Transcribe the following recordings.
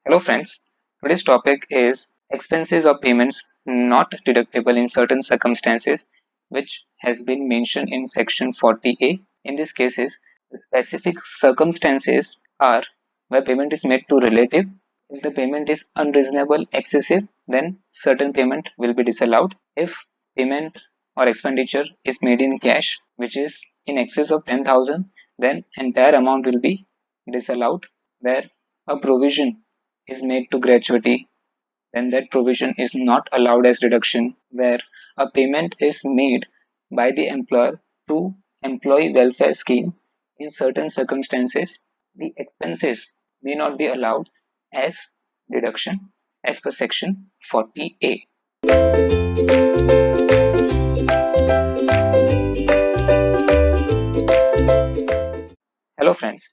Hello friends, today's topic is expenses or payments not deductible in certain circumstances, which has been mentioned in section 40A. In this cases, the specific circumstances are where payment is made to relative. If the payment is unreasonable, excessive, then certain payment will be disallowed. If payment or expenditure is made in cash, which is in excess of 10,000, then entire amount will be disallowed. Where a provision is made to gratuity, then that provision is not allowed as deduction. Where a payment is made by the employer to employee welfare scheme, in certain circumstances, the expenses may not be allowed as deduction as per section 40A. Hello friends,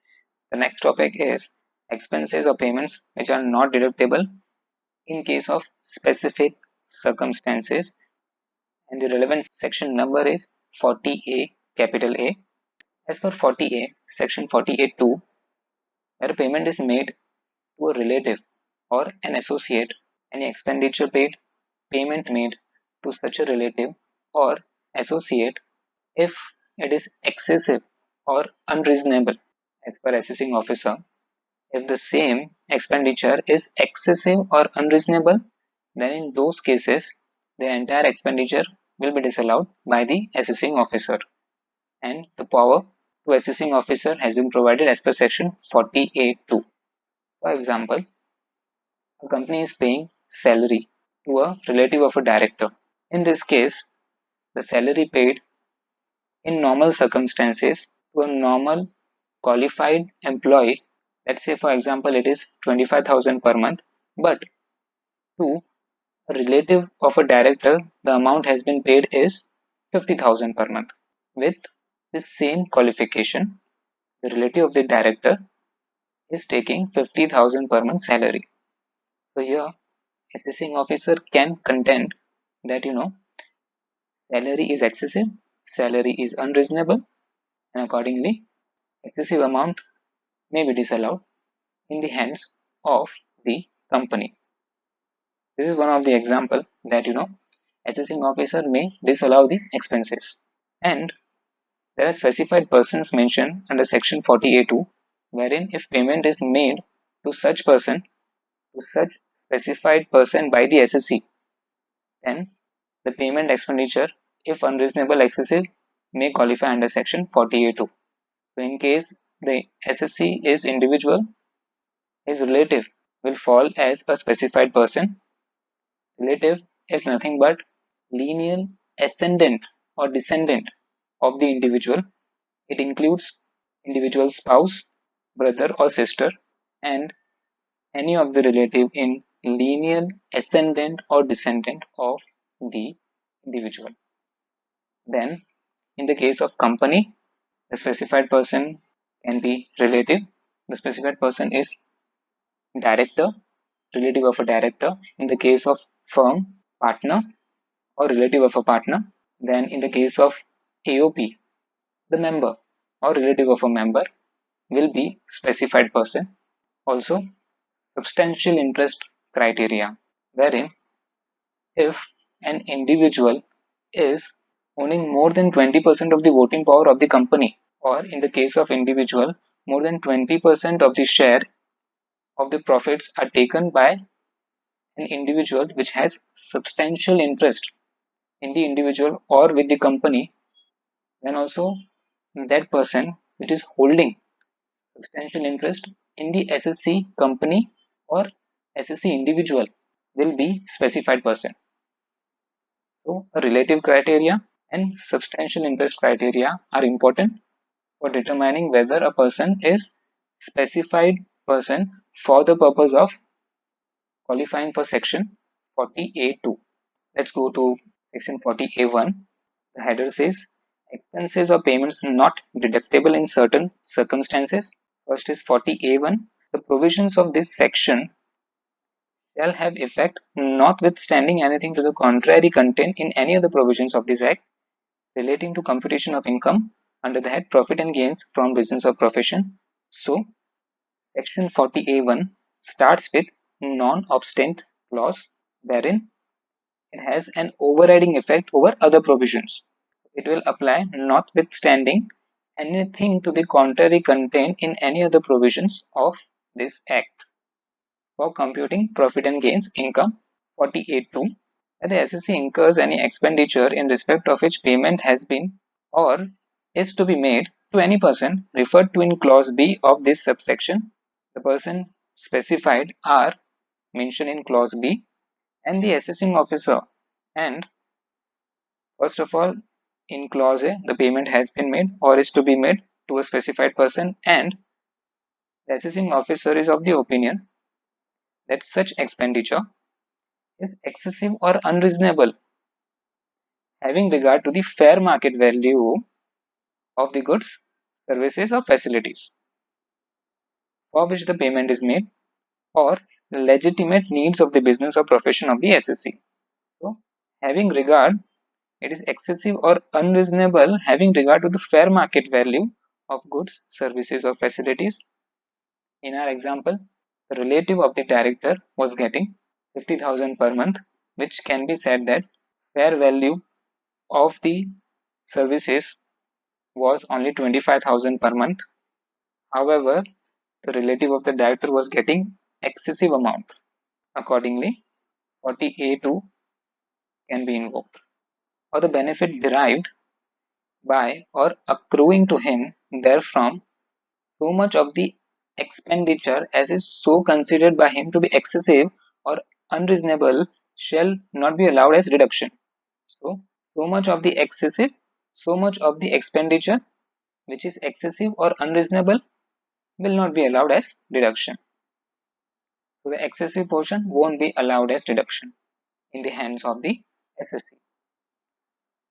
the next topic is expenses or payments which are not deductible in case of specific circumstances, and the relevant section number is 40A, capital A. As per 40A, section 40A2, where a payment is made to a relative or an associate, any expenditure paid, payment made to such a relative or associate if it is excessive or unreasonable as per assessing officer. If the same expenditure is excessive or unreasonable, then in those cases, the entire expenditure will be disallowed by the assessing officer, and the power to assessing officer has been provided as per section 40A2. For example, a company is paying salary to a relative of a director. In this case, the salary paid in normal circumstances to a normal qualified employee, let's say for example it is 25,000 per month, but to a relative of a director, the amount has been paid is 50,000 per month. With the same qualification, the relative of the director is taking 50,000 per month salary. So here, assessing officer can contend that salary is excessive, salary is unreasonable, and accordingly, excessive amount may be disallowed in the hands of the company. This is one of the example that assessing officer may disallow the expenses. And there are specified persons mentioned under section 40A2, wherein if payment is made to such person, to such specified person by the SSC, then the payment expenditure, if unreasonable excessive, may qualify under section 40A2. So in case the SSC is individual, his relative will fall as a specified person. Relative is nothing but lineal ascendant or descendant of the individual. It includes individual spouse, brother or sister, and any of the relative in lineal ascendant or descendant of the individual. Then, in the case of company, the specified person can be relative. The specified person is director, relative of a director. In the case of firm, partner or relative of a partner. Then, in the case of AOP, the member or relative of a member will be specified person. Also, substantial interest criteria, wherein if an individual is owning more than 20% of the voting power of the company, or in the case of individual, more than 20% of the share of the profits are taken by an individual which has substantial interest in the individual or with the company, then also that person which is holding substantial interest in the SSC company or SSC individual will be specified person. So relative criteria and substantial interest criteria are important for determining whether a person is specified person for the purpose of qualifying for section 40A2. Let's go to section 40A1. The header says expenses or payments not deductible in certain circumstances. First is 40A1. The provisions of this section shall have effect notwithstanding anything to the contrary contained in any of the provisions of this act relating to computation of income under the head profit and gains from business or profession. So section 40A1 starts with non-obstant clause wherein it has an overriding effect over other provisions. It will apply notwithstanding anything to the contrary contained in any other provisions of this Act. For computing profit and gains income, 48.2, that the SSC incurs any expenditure in respect of which payment has been or is to be made to any person referred to in clause B of this subsection. The person specified are mentioned in clause B, and the assessing officer. And first of all, in clause A, the payment has been made or is to be made to a specified person, and the assessing officer is of the opinion that such expenditure is excessive or unreasonable, having regard to the fair market value of the goods, services, or facilities for which the payment is made, or legitimate needs of the business or profession of the SSC. So, having regard, it is excessive or unreasonable having regard to the fair market value of goods, services, or facilities. In our example, the relative of the director was getting 50,000 per month, which can be said that fair value of the services was only 25,000 per month. However, the relative of the director was getting excessive amount. Accordingly, 40A2 can be invoked. Or the benefit derived by or accruing to him therefrom so much of the expenditure as is so considered by him to be excessive or unreasonable shall not be allowed as deduction. So much of the excessive, so much of the expenditure which is excessive or unreasonable will not be allowed as deduction. So the excessive portion won't be allowed as deduction in the hands of the SSC.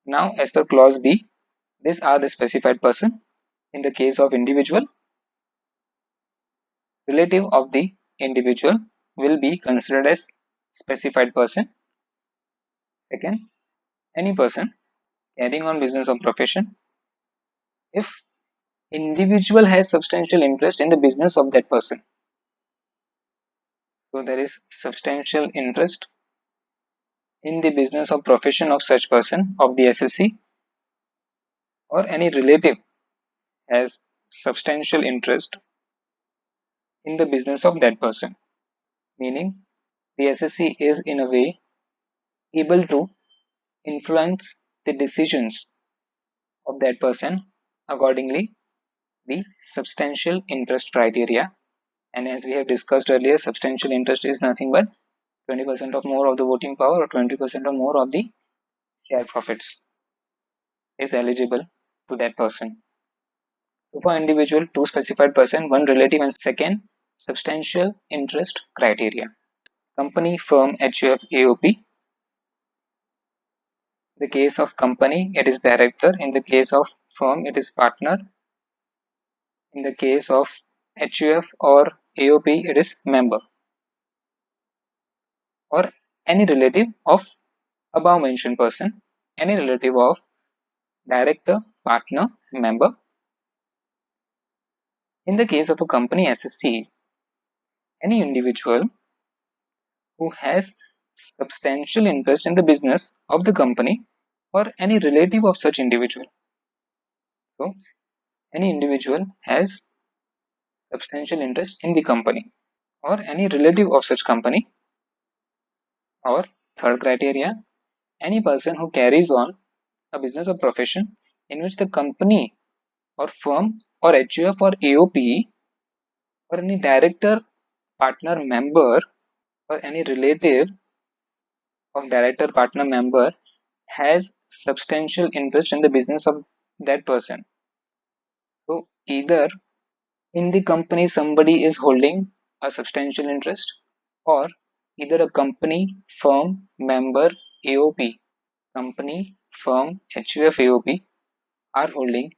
Now, as per clause B, these are the specified person. In the case of individual, relative of the individual will be considered as specified person. Second, any person carrying on business or profession if individual has substantial interest in the business of that person. So there is substantial interest in the business or profession of such person of the SSC, or any relative has substantial interest in the business of that person, meaning the SSC is in a way able to influence the decisions of that person. Accordingly, the substantial interest criteria, and as we have discussed earlier, substantial interest is nothing but 20% or more of the voting power or 20% or more of the share profits is eligible to that person. So for individual, two specified person, one relative, and second substantial interest criteria. Company, firm, HUF, AOP. In the case of company, it is director. In the case of firm, it is partner. In the case of HUF or AOP, it is member, or any relative of above mentioned person, any relative of director, partner, member. In the case of a company SSC, any individual who has substantial interest in the business of the company, or any relative of such individual. So, any individual has substantial interest in the company, or any relative of such company. Or third criteria, any person who carries on a business or profession in which the company or firm or HUF or AOP or any director, partner, member, or any relative of director, partner, member has substantial interest in the business of that person. So either in the company somebody is holding a substantial interest, or either a company, firm, member, AOP, company, firm, HUF, AOP are holding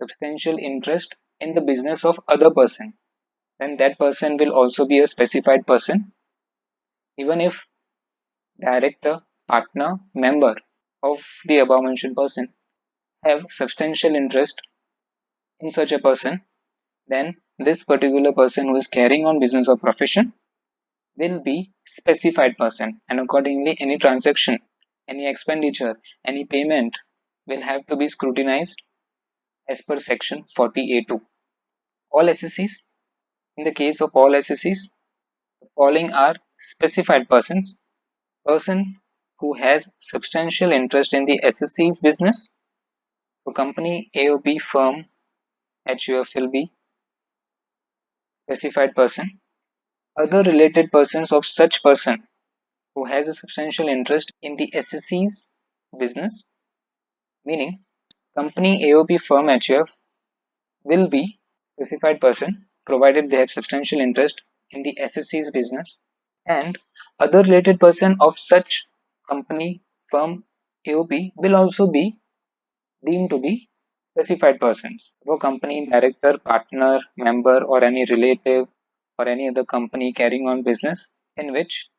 substantial interest in the business of other person, then that person will also be a specified person, even if director, partner, member of the above mentioned person have substantial interest in such a person, then this particular person who is carrying on business or profession will be specified person, and accordingly any transaction, any expenditure, any payment will have to be scrutinized as per section 40A2. All SSCs, in the case of all SSCs, the following are specified persons: person who has substantial interest in the SSC's business. So company AOP firm HUF will be specified person. Other related persons of such person who has a substantial interest in the SSC's business, meaning company AOP firm HUF will be specified person provided they have substantial interest in the SSC's business, and other related person of such company firm AOP will also be deemed to be specified persons. For company director, partner, member, or any relative or any other company carrying on business in which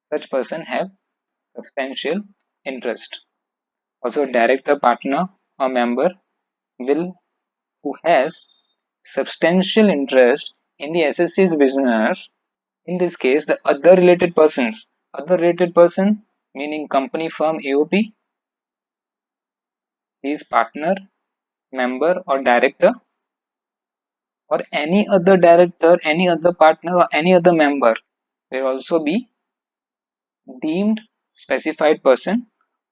such person have substantial interest. Also, director, partner, or member will who has substantial interest in the SSC's business. In this case, the other related person meaning company firm AOP, is partner, member, or director, or any other director, any other partner, or any other member will also be deemed specified person,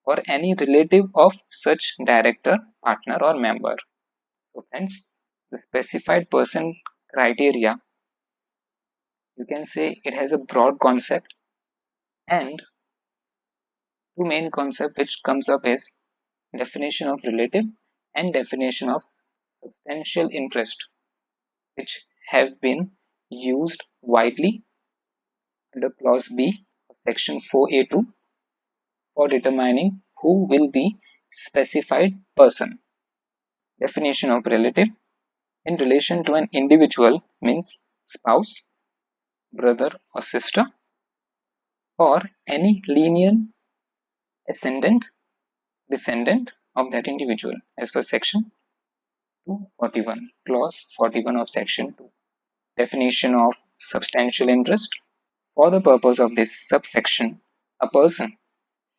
or any relative of such director, partner, or member. So friends, the specified person criteria, you can say it has a broad concept, and two main concept which comes up is definition of relative and definition of substantial interest, which have been used widely under clause B of section 4A2 for determining who will be specified person. Definition of relative: in relation to an individual means spouse, brother or sister, or any lineal ascendant descendant of that individual as per section 241, clause 41 of section 2. Definition of substantial interest: for the purpose of this subsection, a person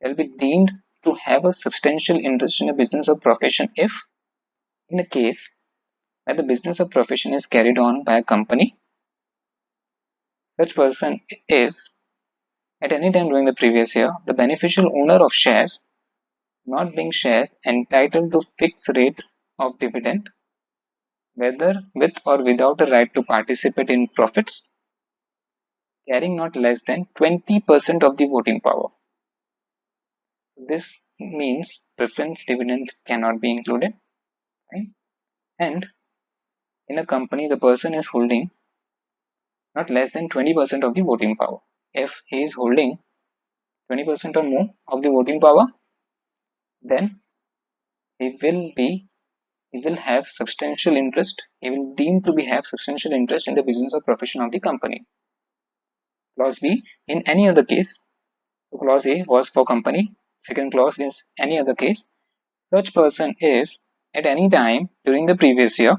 shall be deemed to have a substantial interest in a business or profession if, in a case where the business or profession is carried on by a company, such person is, at any time during the previous year, the beneficial owner of shares, not being shares entitled to fixed rate of dividend, whether with or without a right to participate in profits, carrying not less than 20% of the voting power. This means preference dividend cannot be included, right? And in a company, the person is holding not less than 20% of the voting power. If he is holding 20% or more of the voting power, then he will be he will have substantial interest. He will deem to be have substantial interest in the business or profession of the company. Clause B, in any other case. So clause A was for company. Second clause is any other case. Such person is at any time during the previous year.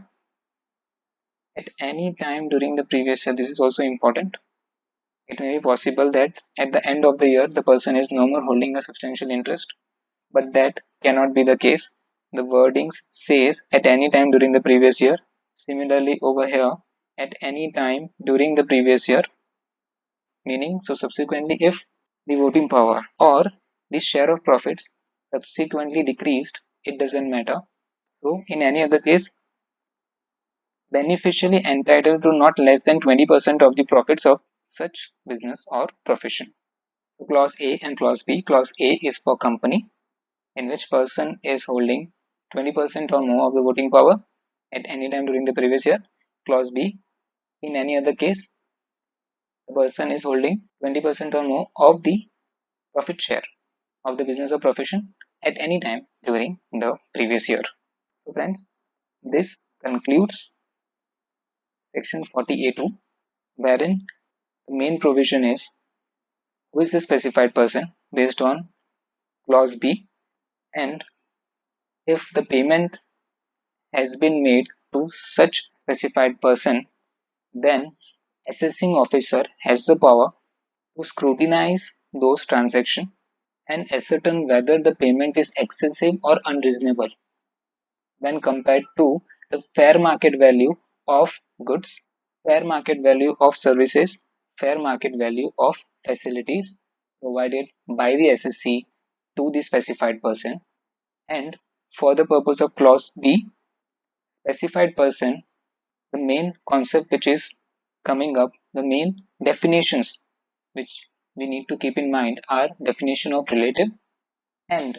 At any time during the previous year, this is also important. It may be possible that at the end of the year, the person is no more holding a substantial interest, but that cannot be the case. The wordings says at any time during the previous year. Similarly, over here, at any time during the previous year, meaning so subsequently, if the voting power or the share of profits subsequently decreased, it doesn't matter. So, in any other case, beneficially entitled to not less than 20% of the profits of such business or profession. So clause A and clause B. Clause A is for company, in which person is holding 20% or more of the voting power at any time during the previous year. Clause B, in any other case, the person is holding 20% or more of the profit share of the business or profession at any time during the previous year. So friends, this concludes section 40A2, wherein the main provision is who is the specified person based on clause B, and if the payment has been made to such specified person, then assessing officer has the power to scrutinize those transactions and ascertain whether the payment is excessive or unreasonable when compared to the fair market value of goods, fair market value of services, fair market value of facilities provided by the SSC to the specified person. And for the purpose of clause B, specified person, the main concept which is coming up, the main definitions which we need to keep in mind are definition of relative and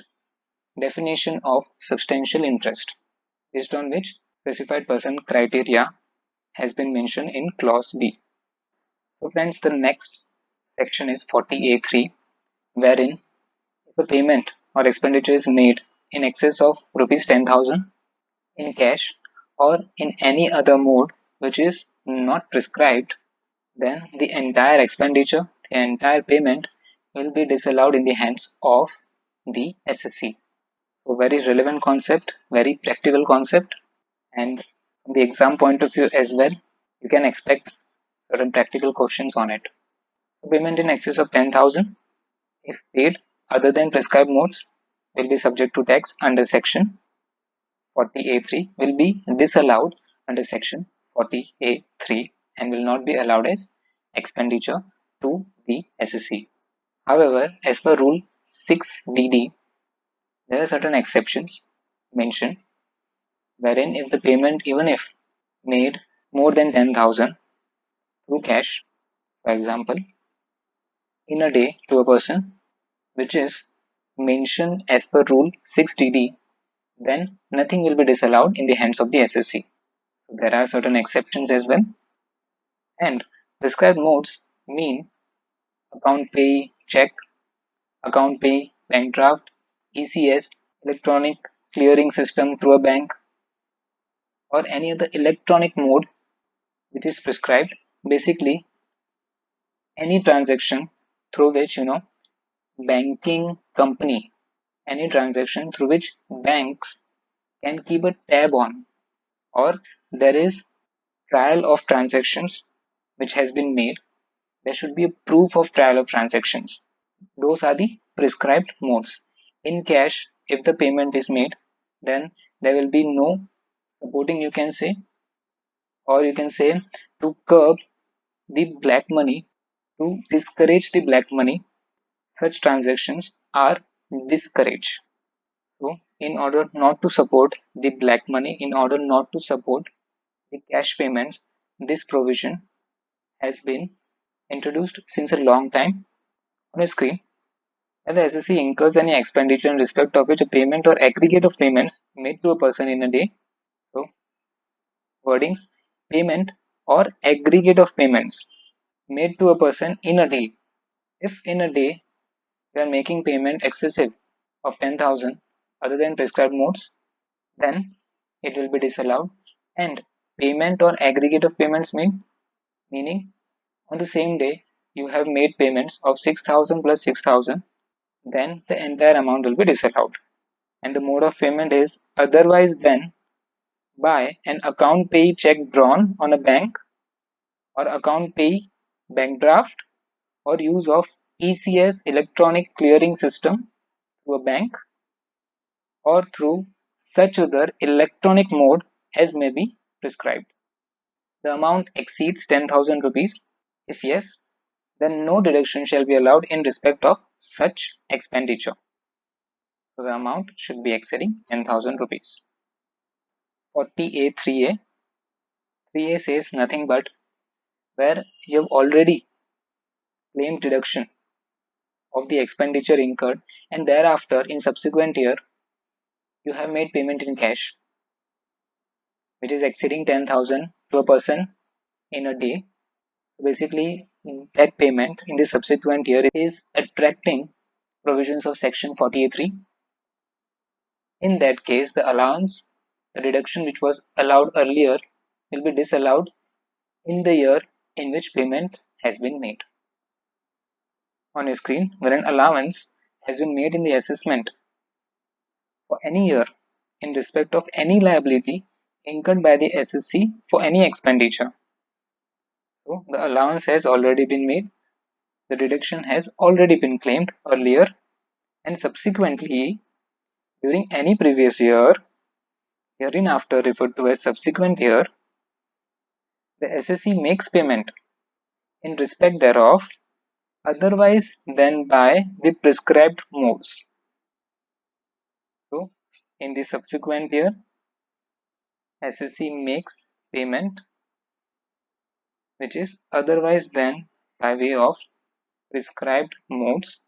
definition of substantial interest, based on which specified person criteria has been mentioned in clause B. So friends, the next section is 40A3, wherein if a payment or expenditure is made in excess of rupees 10,000 in cash or in any other mode which is not prescribed, then the entire expenditure, the entire payment will be disallowed in the hands of the SSC. So very relevant concept, very practical concept, and from the exam point of view as well, you can expect certain practical questions on it. So payment in excess of 10,000, if paid other than prescribed modes, will be subject to tax under section 40A3, will be disallowed under section 40A3 and will not be allowed as expenditure to the SSC. However, as per rule 6DD, there are certain exceptions mentioned, wherein if the payment, even if made more than 10,000 through cash, for example, in a day to a person, which is mentioned as per rule 6DD, then nothing will be disallowed in the hands of the SSC. So there are certain exceptions as well. And prescribed modes mean account pay check, account pay bank draft, ECS, electronic clearing system through a bank, or any other electronic mode which is prescribed. Basically, any transaction through which, banking company, any transaction through which banks can keep a tab on, or there is trial of transactions which has been made, there should be a proof of trial of transactions. Those are the prescribed modes. In cash, if the payment is made, then there will be no supporting, you can say, or you can say to curb the black money, to discourage the black money, such transactions are discouraged. So, in order not to support the black money, in order not to support the cash payments, this provision has been introduced since a long time on a screen. When the SSC incurs any expenditure in respect of which a payment or aggregate of payments made to a person in a day, so wordings, payment or aggregate of payments made to a person in a day. If in a day we are making payment excessive of 10,000 other than prescribed modes, then it will be disallowed. And payment or aggregate of payments meaning on the same day you have made payments of 6,000 plus 6,000, then the entire amount will be disallowed. And the mode of payment is otherwise than by an account pay check drawn on a bank or account pay bank draft or use of ECS electronic clearing system through a bank or through such other electronic mode as may be prescribed. The amount exceeds 10,000 rupees. If yes, then no deduction shall be allowed in respect of such expenditure. So the amount should be exceeding 10,000 rupees. 40A 3A. 3A says nothing but where you have already claimed deduction of the expenditure incurred and thereafter in subsequent year you have made payment in cash which is exceeding 10,000 to a person in a day. So basically that payment in the subsequent year is attracting provisions of section 48.3. In that case, the allowance, the deduction which was allowed earlier will be disallowed in the year in which payment has been made. On a screen where an allowance has been made in the assessment for any year in respect of any liability incurred by the SSC for any expenditure. So the allowance has already been made the deduction has already been claimed earlier, and subsequently during any previous year, hereinafter referred to as subsequent year, the SSC makes payment in respect thereof otherwise than by the prescribed modes. So, in the subsequent year, SSC makes payment which is otherwise than by way of prescribed modes.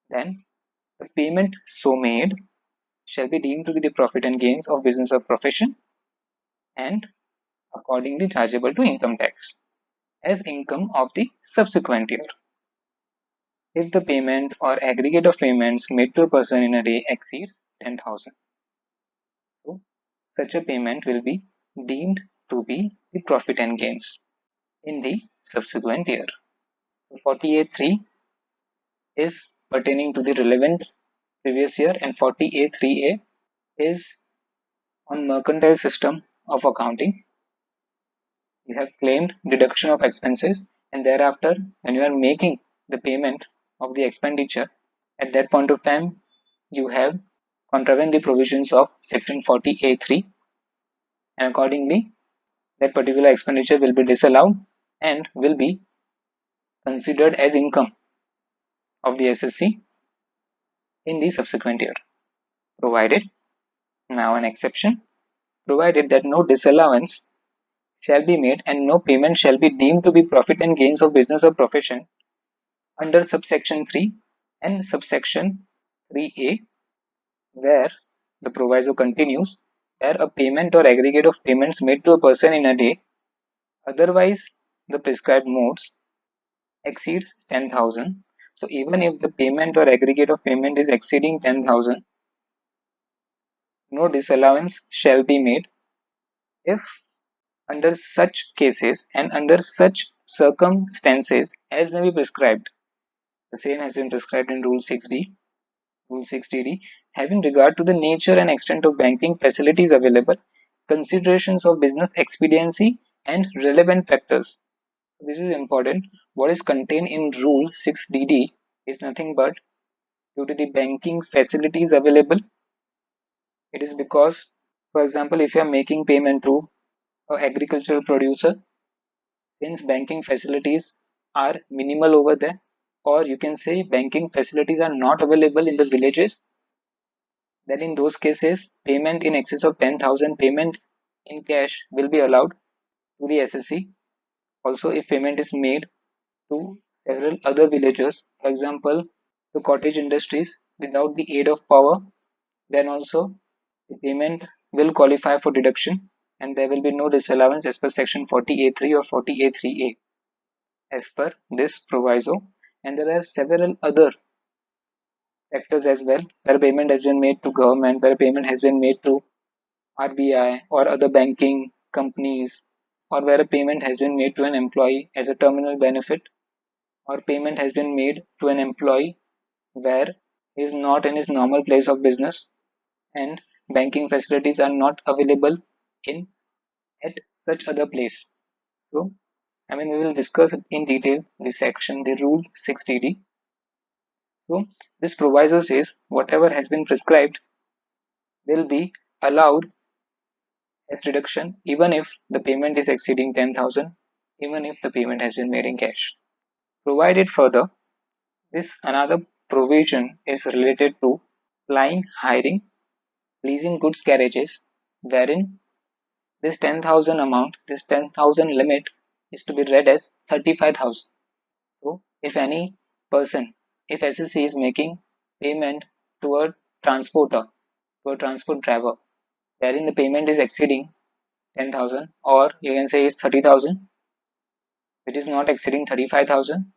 Then, the payment so made shall be deemed to be the profit and gains of business or profession and accordingly chargeable to income tax as income of the subsequent year. If the payment or aggregate of payments made to a person in a day exceeds 10,000, so such a payment will be deemed to be the profit and gains in the subsequent year. So 48.3 is pertaining to the relevant previous year, and 48.3a is on mercantile system of accounting. You have claimed deduction of expenses, and thereafter when you are making the payment of the expenditure, at that point of time you have contravened the provisions of section 40A3, and accordingly that particular expenditure will be disallowed and will be considered as income of the SSC in the subsequent year, provided, now an exception, provided that no disallowance shall be made and no payment shall be deemed to be profit and gains of business or profession under subsection 3 and subsection 3a, where the proviso continues, where a payment or aggregate of payments made to a person in a day otherwise the prescribed modes exceeds 10,000. So even if the payment or aggregate of payment is exceeding 10,000, no disallowance shall be made if under such cases and under such circumstances as may be prescribed. The same has been prescribed in Rule 6D, Rule 6DD, having regard to the nature and extent of banking facilities available, considerations of business expediency, and relevant factors. This is important. What is contained in Rule 6DD is nothing but due to the banking facilities available. It is because, for example, if you are making payment to an agricultural producer, since banking facilities are minimal over there, or you can say banking facilities are not available in the villages, then in those cases payment in excess of 10,000, payment in cash will be allowed to the SSC. Also, if payment is made to several other villagers, for example to cottage industries without the aid of power, then also the payment will qualify for deduction and there will be no disallowance as per section 40A3 or 40A3A as per this proviso. And there are several other factors as well, where payment has been made to government, where payment has been made to RBI or other banking companies, or where a payment has been made to an employee as a terminal benefit, or payment has been made to an employee where he is not in his normal place of business and banking facilities are not available in at such other place. So, we will discuss in detail this section, the Rule 6DD. So, this proviso says whatever has been prescribed will be allowed as deduction even if the payment is exceeding 10,000, even if the payment has been made in cash. Provided further, this another provision is related to plying, hiring, leasing goods carriages, wherein this 10,000 amount, this 10,000 limit is to be read as 35,000. So, if any person, if SSC is making payment to a transporter, to a transport driver, wherein the payment is exceeding 10,000, or you can say is 30,000, which is not exceeding 35,000,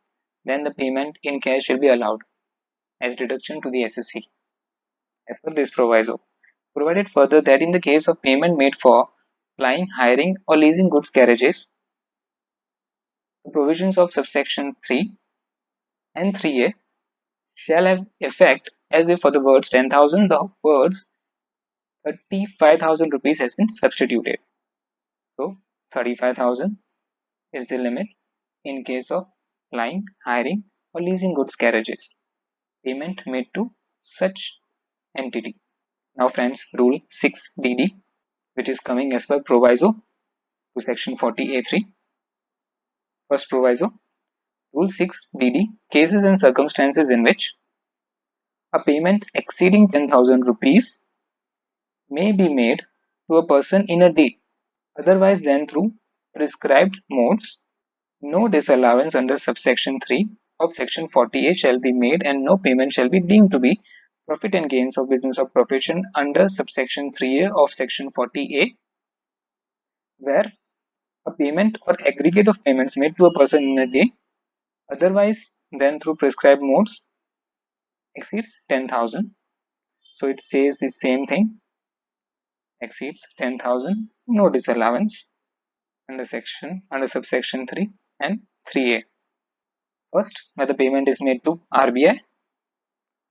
then the payment in cash will be allowed as deduction to the SSC as per this proviso. Provided further that in the case of payment made for plying, hiring, or leasing goods carriages, the provisions of subsection 3 and 3a shall have effect as if for the words 10,000, the words 35,000 rupees has been substituted. So 35,000 is the limit in case of supplying, hiring, or leasing goods carriages. Payment made to such entity. Now friends, Rule 6DD, which is coming as per proviso to Section 40A3. First proviso, Rule 6DD, cases and circumstances in which a payment exceeding 10,000 rupees may be made to a person in a day, otherwise than through prescribed modes. No disallowance under subsection 3 of section 48 shall be made, and no payment shall be deemed to be profit and gains of business or profession under subsection 3A of section 40A, where a payment or aggregate of payments made to a person in a day, otherwise than through prescribed modes, exceeds 10,000. So it says the same thing, exceeds 10,000, no disallowance under subsection 3 and 3A. First, where the payment is made to RBI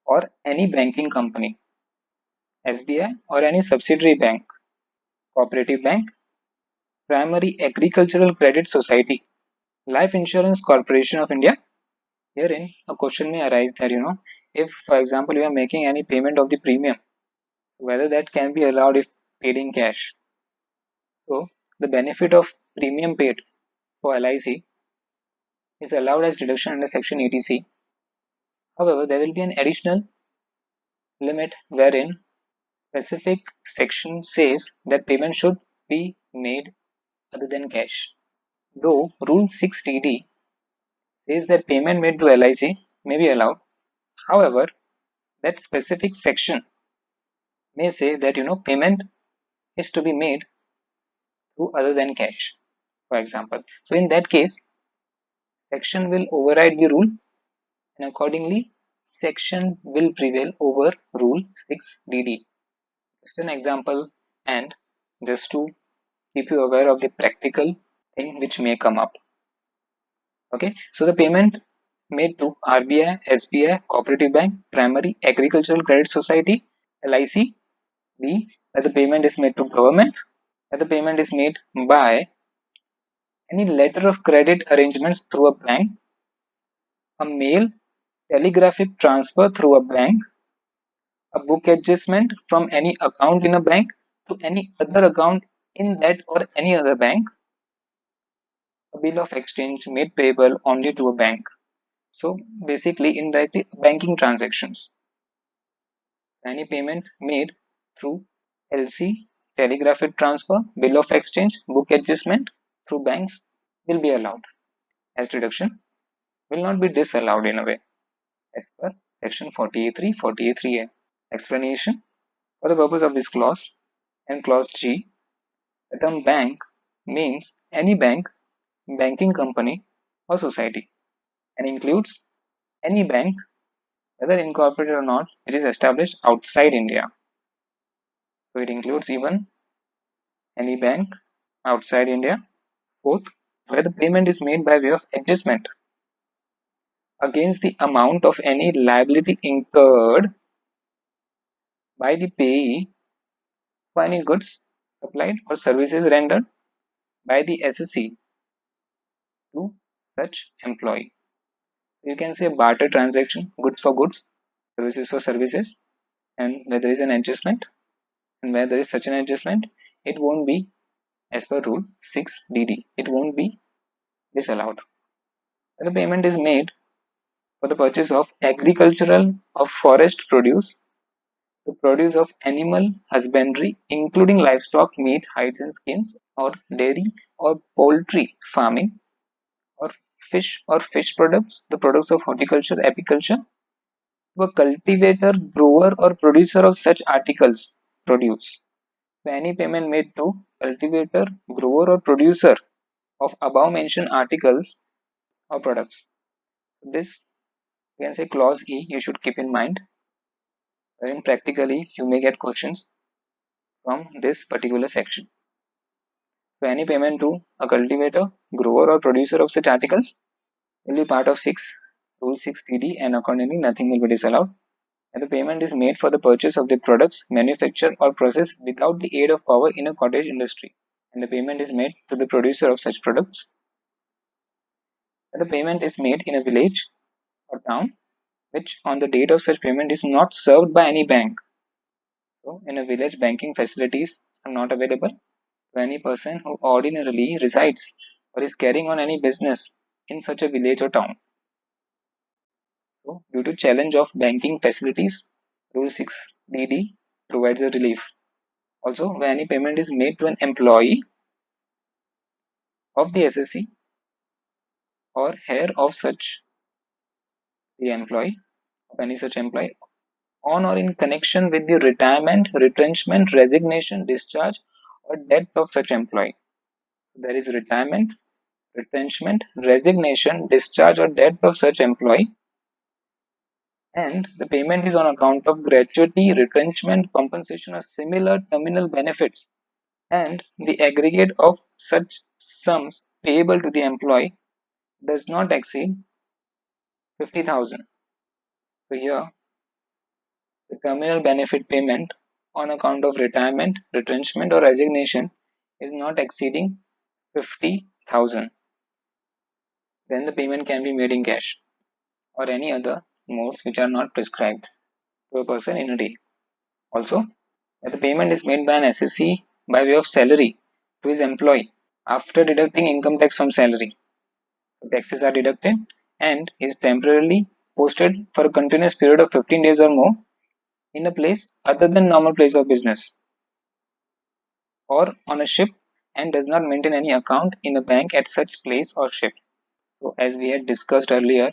or any banking company, SBI or any subsidiary bank, cooperative bank, primary agricultural credit society, Life Insurance Corporation of India. Herein, a question may arise that if, for example, you are making any payment of the premium, whether that can be allowed if paid in cash. So, the benefit of premium paid for LIC is allowed as deduction under Section 80C. However, there will be an additional limit wherein specific section says that payment should be made other than cash. Though Rule 6TD says that payment made to LIC may be allowed, however, that specific section may say that payment is to be made through other than cash, for example. So in that case, section will override the rule, and accordingly, section will prevail over Rule 6DD. Just an example, and just to keep you aware of the practical thing which may come up. Okay, so the payment made to RBI, SBI, Cooperative Bank, Primary Agricultural Credit Society, LIC. B, where the payment is made to government, where the payment is made by any letter of credit arrangements through a bank, a mail telegraphic transfer through a bank, a book adjustment from any account in a bank to any other account in that or any other bank, a bill of exchange made payable only to a bank. So basically indirectly banking transactions. Any payment made through LC, telegraphic transfer, bill of exchange, book adjustment through banks will be allowed as deduction, will not be disallowed in a way as per section 48.3, 48.3a. Explanation: for the purpose of this clause and clause G, the term bank means any bank, banking company or society, and includes any bank, whether incorporated or not, it is established outside India. So it includes even any bank outside India. Fourth, where the payment is made by way of adjustment against the amount of any liability incurred by the payee for any goods supplied or services rendered by the SSC to such employee. You can say barter transaction, goods for goods, services for services, and where there is an adjustment, and where there is such an adjustment, it won't be as per rule 6DD. It won't be disallowed. When the payment is made for the purchase of agricultural or forest produce, the produce of animal husbandry, including livestock, meat, hides and skins, or dairy or poultry farming, or fish products, the products of horticulture, apiculture, to a cultivator, grower, or producer of such articles produce. So any payment made to cultivator, grower, or producer of above mentioned articles or products. This, you can say clause E, you should keep in mind, wherein practically you may get questions from this particular section. So any payment to a cultivator, grower, or producer of such articles will be part of Rule 6TD, and accordingly nothing will be disallowed. And the payment is made for the purchase of the products manufactured or processed without the aid of power in a cottage industry, and the payment is made to the producer of such products. The payment is made in a village or town which on the date of such payment is not served by any bank. So in a village, banking facilities are not available to any person who ordinarily resides or is carrying on any business in such a village or town. So due to challenge of banking facilities, Rule 6DD provides a relief. Also, when any payment is made to an employee of the SSC or heir of such the employee of any such employee on or in connection with the retirement, retrenchment, resignation, discharge, or death of such employee. So there is retirement, retrenchment, resignation, discharge, or death of such employee, and the payment is on account of gratuity, retrenchment, compensation, or similar terminal benefits, and the aggregate of such sums payable to the employee does not exceed 50,000. So here the terminal benefit payment on account of retirement, retrenchment, or resignation is not exceeding 50,000. Then the payment can be made in cash or any other modes which are not prescribed to a person in a day. Also, if the payment is made by an SSC by way of salary to his employee after deducting income tax from salary, so taxes are deducted and is temporarily posted for a continuous period of 15 days or more in a place other than normal place of business or on a ship and does not maintain any account in a bank at such place or ship. So as we had discussed earlier,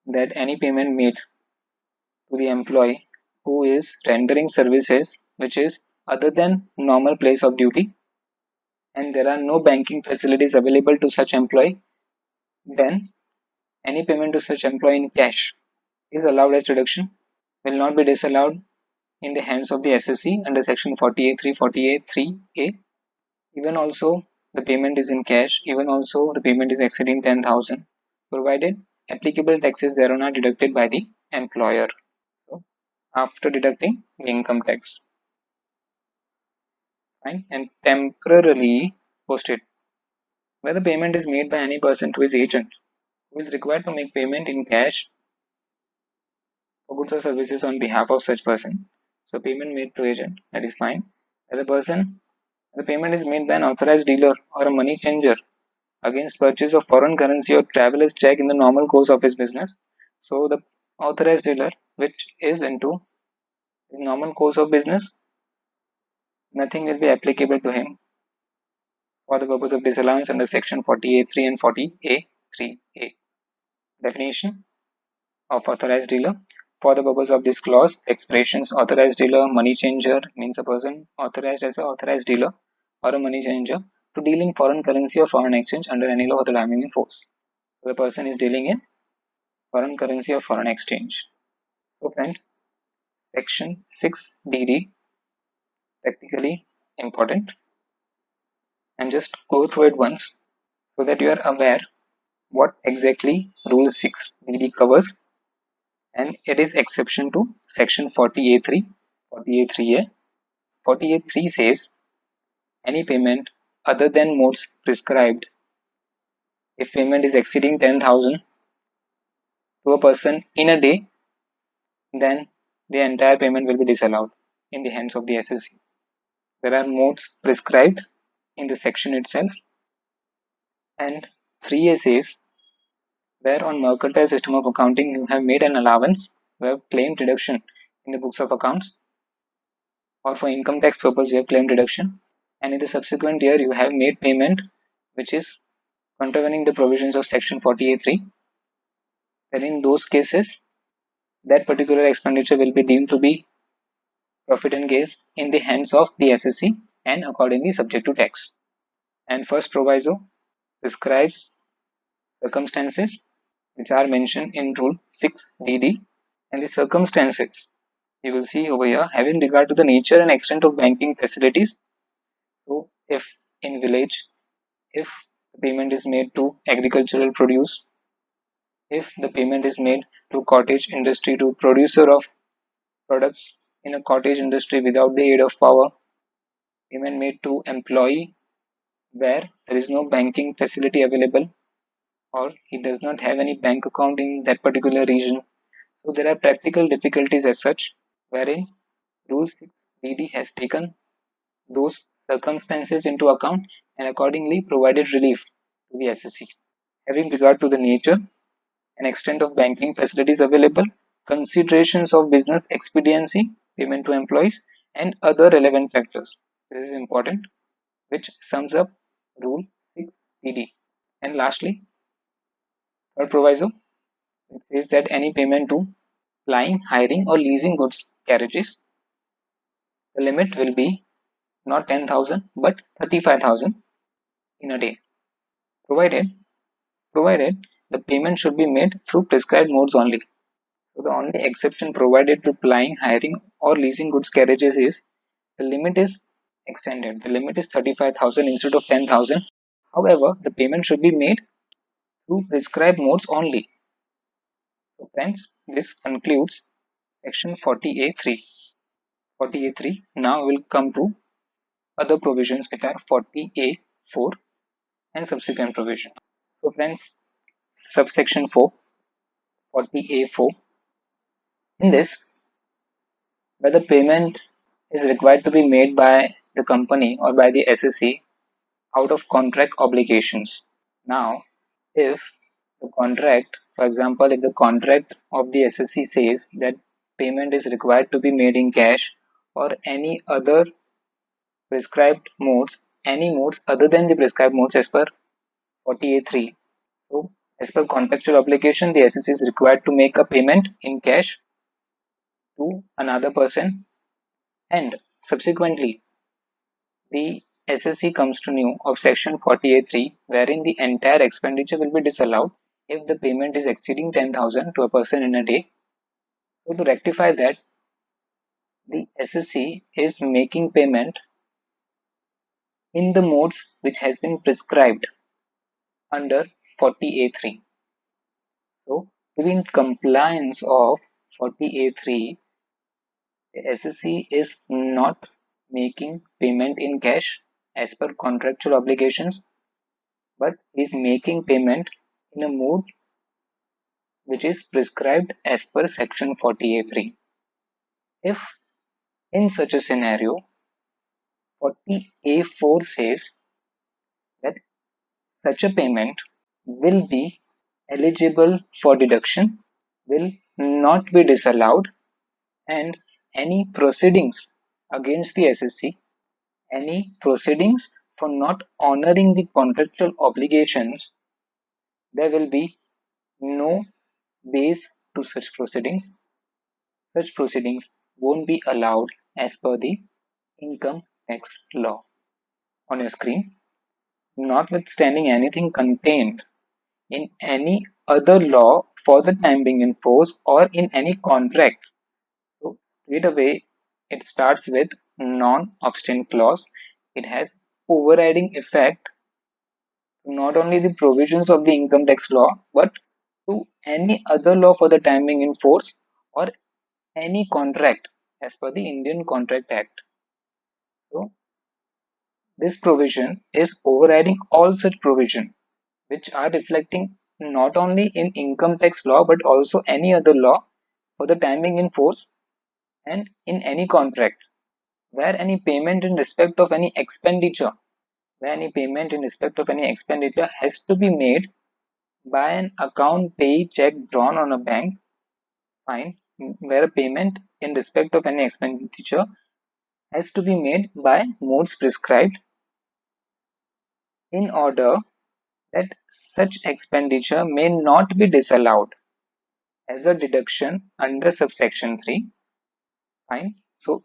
that any payment made to the employee who is rendering services which is other than normal place of duty and there are no banking facilities available to such employee, then any payment to such employee in cash is allowed as deduction, will not be disallowed in the hands of the SSC under section 48.3, 48.3a. Even also the payment is in cash, even also the payment is exceeding 10,000, provided applicable taxes thereon are deducted by the employer. So after deducting the income tax, fine, and temporarily posted, where the payment is made by any person to his agent who is required to make payment in cash for goods or services on behalf of such person. So payment made to agent, that is fine. As a person, the payment is made by an authorized dealer or a money changer against purchase of foreign currency or traveler's check in the normal course of his business. So the authorized dealer which is into his normal course of business, nothing will be applicable to him for the purpose of disallowance under section 48.3 and 40A3A. Definition of authorized dealer. For the purpose of this clause, expressions authorized dealer, money changer means a person authorized as an authorized dealer or a money changer to deal in foreign currency or foreign exchange under any law of the land in force. So the person is dealing in foreign currency or foreign exchange. So friends, section 6DD practically important, and just go through it once so that you are aware what exactly rule 6DD covers, and it is exception to section 40A3, 40A3A. 40A3 says any payment other than modes prescribed, if payment is exceeding 10,000 to a person in a day, then the entire payment will be disallowed in the hands of the SSC. There are modes prescribed in the section itself, and 3A says where on mercantile system of accounting you have made an allowance, you have claimed deduction in the books of accounts, or for income tax purpose you have claimed deduction, and in the subsequent year you have made payment which is contravening the provisions of section 48.3, then in those cases that particular expenditure will be deemed to be profit and gains in the hands of the SSC and accordingly subject to tax. And first proviso describes circumstances which are mentioned in rule 6DD, and the circumstances you will see over here having regard to the nature and extent of banking facilities. So if in village, if the payment is made to agricultural produce, if the payment is made to cottage industry, to producer of products in a cottage industry without the aid of power, payment made to employee where there is no banking facility available, or he does not have any bank account in that particular region. So there are practical difficulties as such, wherein Rule 6DD has taken those circumstances into account and accordingly provided relief to the SSC. Having regard to the nature and extent of banking facilities available, considerations of business expediency, payment to employees, and other relevant factors. This is important, which sums up Rule 6DD. And lastly, third proviso, it says that any payment to flying, hiring, or leasing goods carriages, the limit will be not 10,000 but 35,000 in a day, provided provided the payment should be made through prescribed modes only. So the only exception provided to plying, hiring, or leasing goods carriages is the limit is extended. The limit is 35,000 instead of 10,000. However, the payment should be made through prescribed modes only. So friends, this concludes section 40A3. 40A3. Now we'll come to other provisions which are 40A4 and subsequent provision. So friends, subsection 4, 40A4. In this, where the payment is required to be made by the company or by the SSC out of contract obligations. Now, if the contract, for example, if the contract of the SSC says that payment is required to be made in cash or any other prescribed modes, any modes other than the prescribed modes as per 40A3. So, as per contractual obligation, the SSC is required to make a payment in cash to another person, and subsequently the SSC comes to know of section 40A3, wherein the entire expenditure will be disallowed if the payment is exceeding 10,000 to a person in a day. So to rectify that, the SSC is making payment in the modes which has been prescribed under 40A3. So to be in compliance of 40A3, the SSC is not making payment in cash as per contractual obligations, but is making payment in a mode which is prescribed as per section 40A3. If in such a scenario 40A4 says that such a payment will be eligible for deduction, will not be disallowed, and any proceedings against the SSC, any proceedings for not honoring the contractual obligations, there will be no base to such proceedings. Such proceedings won't be allowed as per the income tax law. On your screen, notwithstanding anything contained in any other law for the time being in force or in any contract. So straight away it starts with non-obstant clause. It has overriding effect to not only the provisions of the income tax law but to any other law for the time being in force or any contract as per the Indian Contract Act. So this provision is overriding all such provisions which are reflecting not only in income tax law but also any other law for the time being in force and in any contract where any payment in respect of any expenditure has to be made by an account pay check drawn on a bank, fine, where a payment in respect of any expenditure has to be made by modes prescribed in order that such expenditure may not be disallowed as a deduction under subsection 3. Fine. So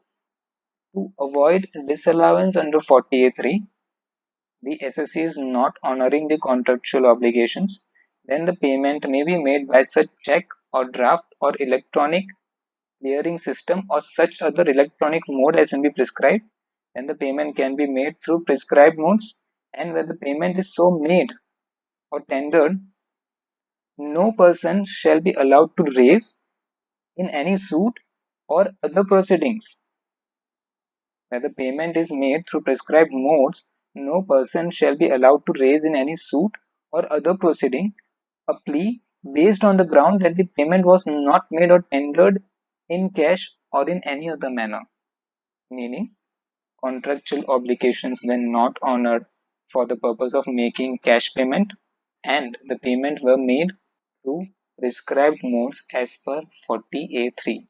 to avoid disallowance under 40A3, the SSC is not honoring the contractual obligations, then the payment may be made by such check or draft or electronic clearing system or such other electronic mode as may be prescribed. Then the payment can be made through prescribed modes, and where the payment is so made or tendered, no person shall be allowed to raise in any suit or other proceedings. Where the payment is made through prescribed modes, no person shall be allowed to raise in any suit or other proceeding a plea based on the ground that the payment was not made or tendered in cash or in any other manner, meaning contractual obligations were not honored for the purpose of making cash payment and the payment were made through prescribed modes as per 40A3.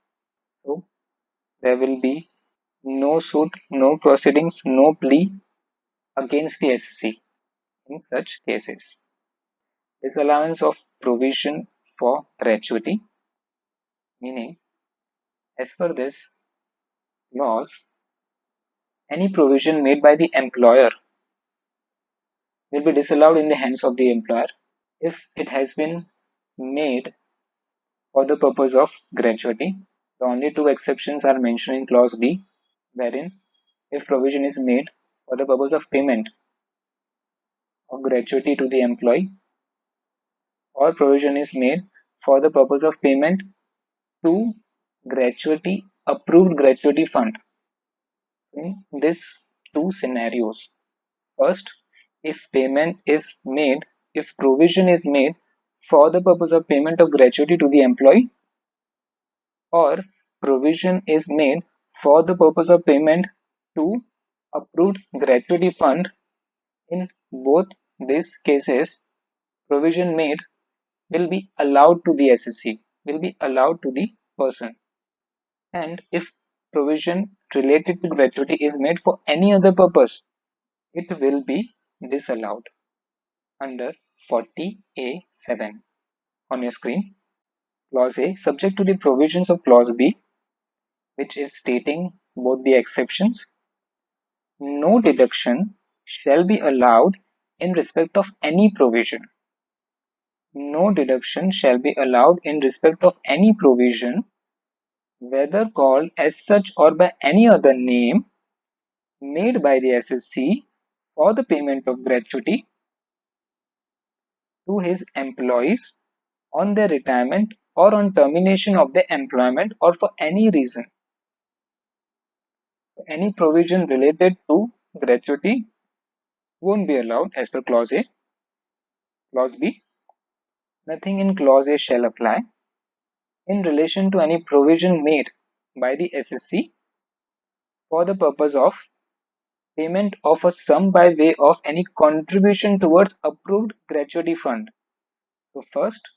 So there will be no suit, no proceedings, no plea against the SSC in such cases. Disallowance of provision for gratuity, meaning as per this laws, any provision made by the employer will be disallowed in the hands of the employer if it has been made for the purpose of gratuity. The only two exceptions are mentioned in clause B, wherein if provision is made for the purpose of payment of gratuity to the employee or provision is made for the purpose of payment to gratuity approved gratuity fund. In these two scenarios, first, if payment is made, if provision is made for the purpose of payment of gratuity to the employee or provision is made for the purpose of payment to approved gratuity fund, in both these cases, provision made will be allowed to the SSC, will be allowed to the person. And if provision related to gratuity is made for any other purpose, it will be disallowed under 40A7. On your screen, clause A, subject to the provisions of clause B, which is stating both the exceptions, no deduction shall be allowed in respect of any provision. No deduction shall be allowed in respect of any provision, whether called as such or by any other name, made by the SSC for the payment of gratuity to his employees on their retirement or on termination of their employment or for any reason. Any provision related to gratuity won't be allowed as per clause A. Clause B, nothing in clause A shall apply in relation to any provision made by the SSC for the purpose of payment of a sum by way of any contribution towards approved gratuity fund. So first,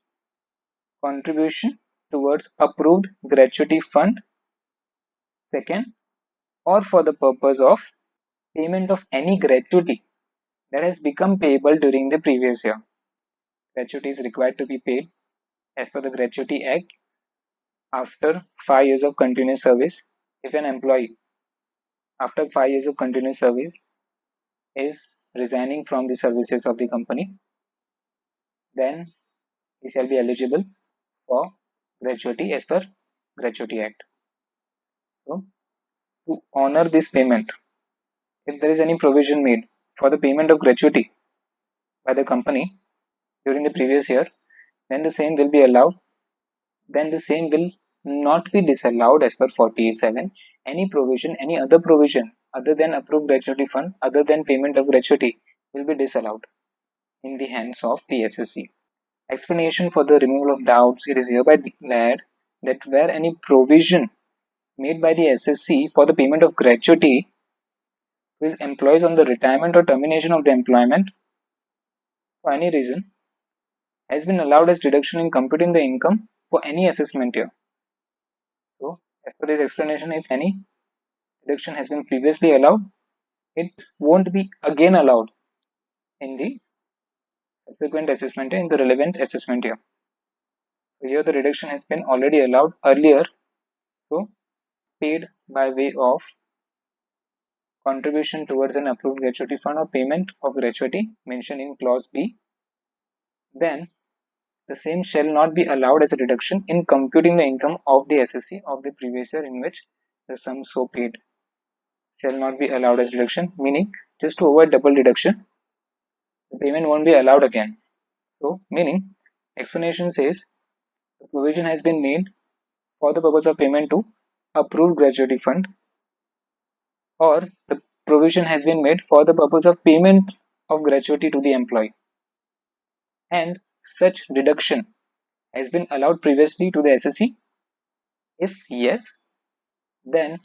contribution towards approved gratuity fund. Second, or for the purpose of payment of any gratuity that has become payable during the previous year. Gratuity is required to be paid as per the Gratuity Act after 5 years of continuous service. If an employee after 5 years of continuous service is resigning from the services of the company, then he shall be eligible for gratuity as per Gratuity Act. So to honor this payment, if there is any provision made for the payment of gratuity by the company during the previous year, then the same will be allowed. Then the same will not be disallowed as per 47. Any provision, any other provision other than approved gratuity fund, other than payment of gratuity, will be disallowed in the hands of the SSC. Explanation for the removal of doubts, it is hereby declared that where any provision made by the SSC for the payment of gratuity to his employees on the retirement or termination of the employment for any reason has been allowed as deduction in computing the income for any assessment year. So, as per this explanation, if any deduction has been previously allowed, it won't be again allowed in the subsequent assessment year, in the relevant assessment year. So, here the reduction has been already allowed earlier, so paid by way of contribution towards an approved gratuity fund or payment of gratuity mentioned in clause B, then the same shall not be allowed as a deduction in computing the income of the SSC of the previous year in which the sum so paid shall not be allowed as deduction, meaning just to avoid double deduction, the payment won't be allowed again. So, meaning explanation says the provision has been made for the purpose of payment to approved gratuity fund, or the provision has been made for the purpose of payment of gratuity to the employee, and such deduction has been allowed previously to the SSC? If yes, then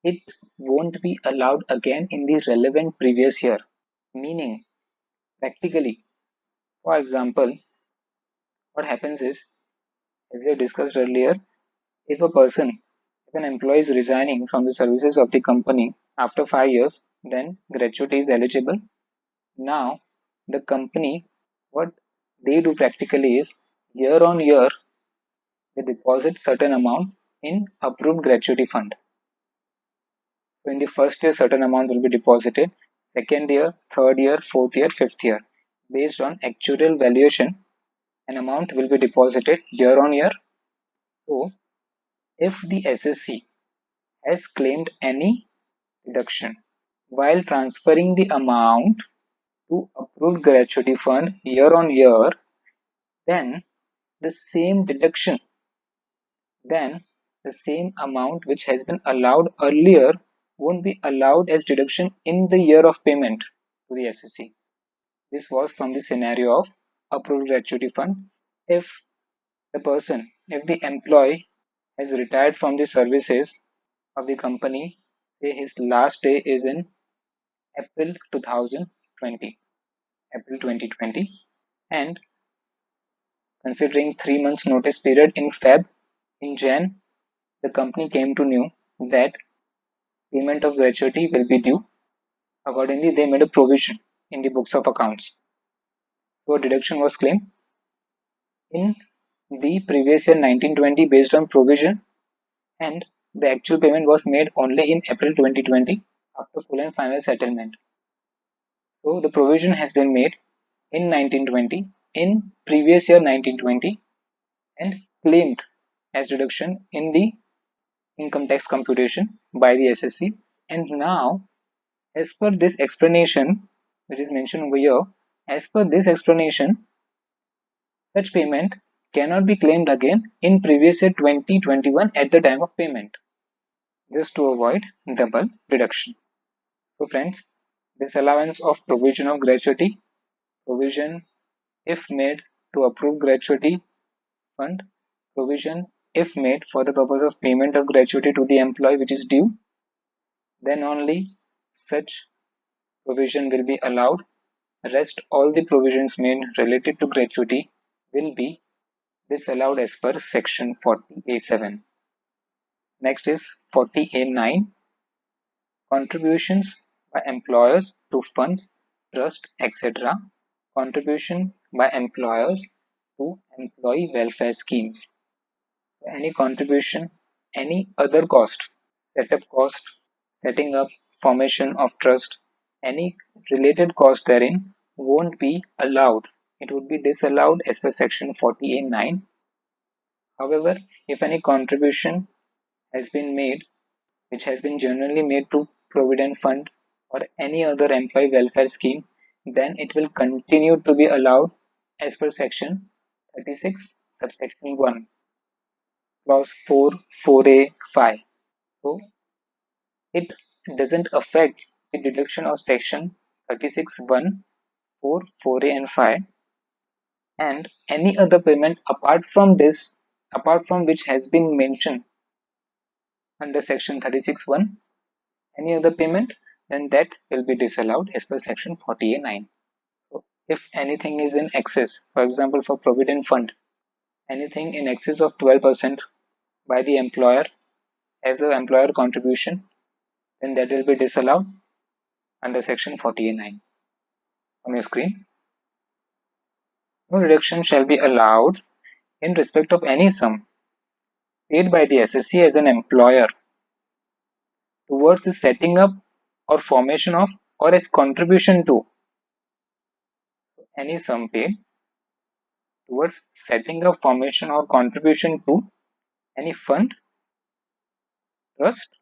it won't be allowed again in the relevant previous year. Meaning, practically, for example, what happens is, as we have discussed earlier, if an employee is resigning from the services of the company after 5 years, then gratuity is eligible. Now, the company, what they do practically is, year on year, they deposit certain amount in approved gratuity fund. So in the first year, certain amount will be deposited. Second year, third year, fourth year, fifth year. Based on actuarial valuation, an amount will be deposited year on year. So if the SSC has claimed any deduction while transferring the amount to approved gratuity fund year on year, then the same deduction, then the same amount which has been allowed earlier won't be allowed as deduction in the year of payment to the SSC. This was from the scenario of approved gratuity fund. If if the employee has retired from the services of the company, say his last day is in April 2020, April 2020, and considering 3 months notice period in Jan, the company came to know that payment of gratuity will be due. Accordingly, they made a provision in the books of accounts. So a deduction was claimed in the previous year 1920 based on provision, and the actual payment was made only in April 2020 after full and final settlement. So the provision has been made in 1920 in previous year 1920 and claimed as deduction in the income tax computation by the SSC. And now, as per this explanation, which is mentioned over here, as per this explanation, such payment cannot be claimed again in previous year 2021 at the time of payment, just to avoid double deduction. So friends, disallowance of provision of gratuity, provision if made to approve gratuity fund, provision if made for the purpose of payment of gratuity to the employee which is due, then only such provision will be allowed. Rest all the provisions made related to gratuity will be disallowed as per section 40A7. Next is 40A9, contributions by employers to funds, trust, etc. Contribution by employers to employee welfare schemes. Any contribution, any other cost, setup cost, setting up, formation of trust, any related cost therein won't be allowed. It would be disallowed as per section 40A9. However, if any contribution has been made, which has been generally made to Provident Fund or any other employee welfare scheme, then it will continue to be allowed as per section 36, subsection 1, clause 4, 4A, 5. So it doesn't affect the deduction of section 36, 1, 4, 4A and 5, and any other payment apart from this, apart from which has been mentioned under section 36, 1, any other payment, then that will be disallowed as per section 40A9. So if anything is in excess, for example for Provident Fund, anything in excess of 12% by the employer as the employer contribution, then that will be disallowed under section 40A9. On your screen, no deduction shall be allowed in respect of any sum paid by the SSC as an employer towards the setting up or formation of or as contribution to any sum paid towards setting up, formation or contribution to any fund, trust,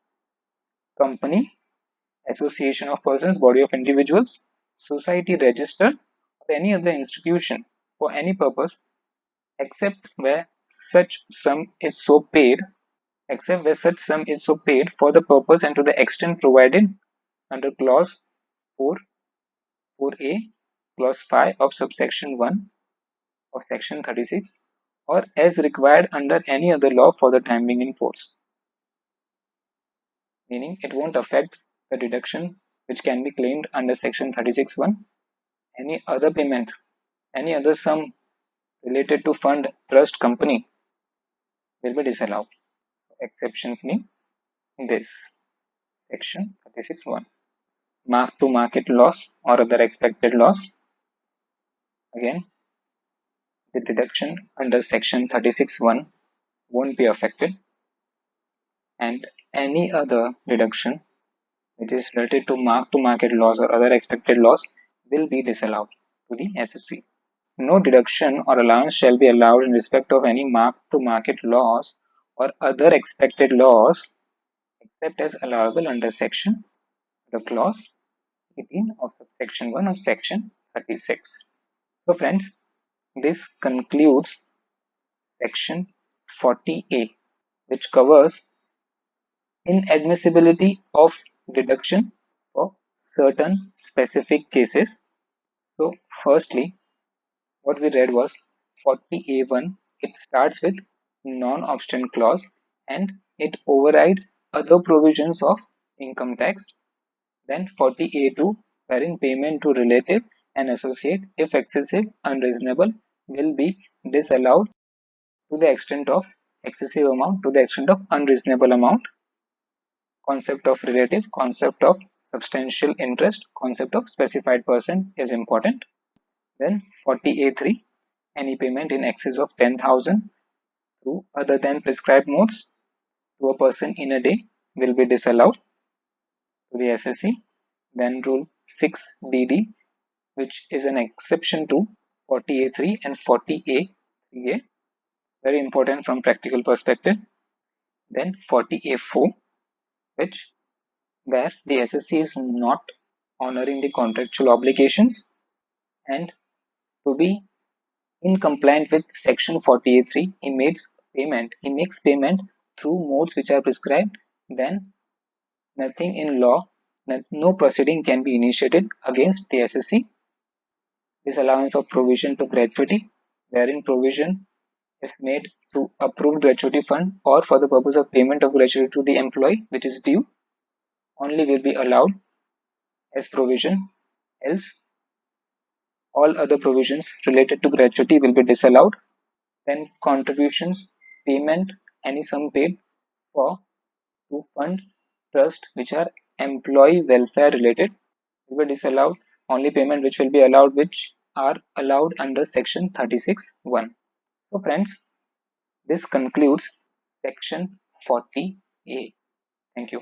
company, association of persons, body of individuals, society register, or any other institution for any purpose except where such sum is so paid for the purpose and to the extent provided under clause 4, 4A, clause 5 of subsection 1 of section 36 or as required under any other law for the time being in force. Meaning it won't affect the deduction which can be claimed under section 36(1). Any other payment, any other sum related to fund, trust, company will be disallowed. Exceptions mean this. Section 36(1). Mark to market loss or other expected loss. Again, the deduction under section 36(1) won't be affected, and any other deduction which is related to mark to market loss or other expected loss will be disallowed to the SSC. No deduction or allowance shall be allowed in respect of any mark to market loss or other expected loss except as allowable under section the clause 18 of subsection 1 of section 36. So friends, this concludes section 40A, which covers inadmissibility of deduction for certain specific cases. So firstly, what we read was 40A1. It starts with non-obstant clause and it overrides other provisions of income tax. Then 40A2, wherein payment to relative and associate, if excessive, unreasonable, will be disallowed to the extent of excessive amount, to the extent of unreasonable amount. Concept of relative, concept of substantial interest, concept of specified person is important. Then 40A3, any payment in excess of 10,000 through other than prescribed modes to a person in a day will be disallowed to the SSC. Then rule 6DD, which is an exception to 40A3 and 40A3A, very important from practical perspective. Then 40A4, which where the SSC is not honoring the contractual obligations and to be in compliant with section 40A3, he makes payment through modes which are prescribed, then nothing in law, no proceeding can be initiated against the SSC. Disallowance of provision to gratuity, wherein provision if made to approved gratuity fund or for the purpose of payment of gratuity to the employee which is due only will be allowed as provision, else all other provisions related to gratuity will be disallowed. Then contributions, payment, any sum paid for to fund, trust which are employee welfare related will be disallowed. Only payment which will be allowed which are allowed under section 36(1). So friends, this concludes section 40A. Thank you.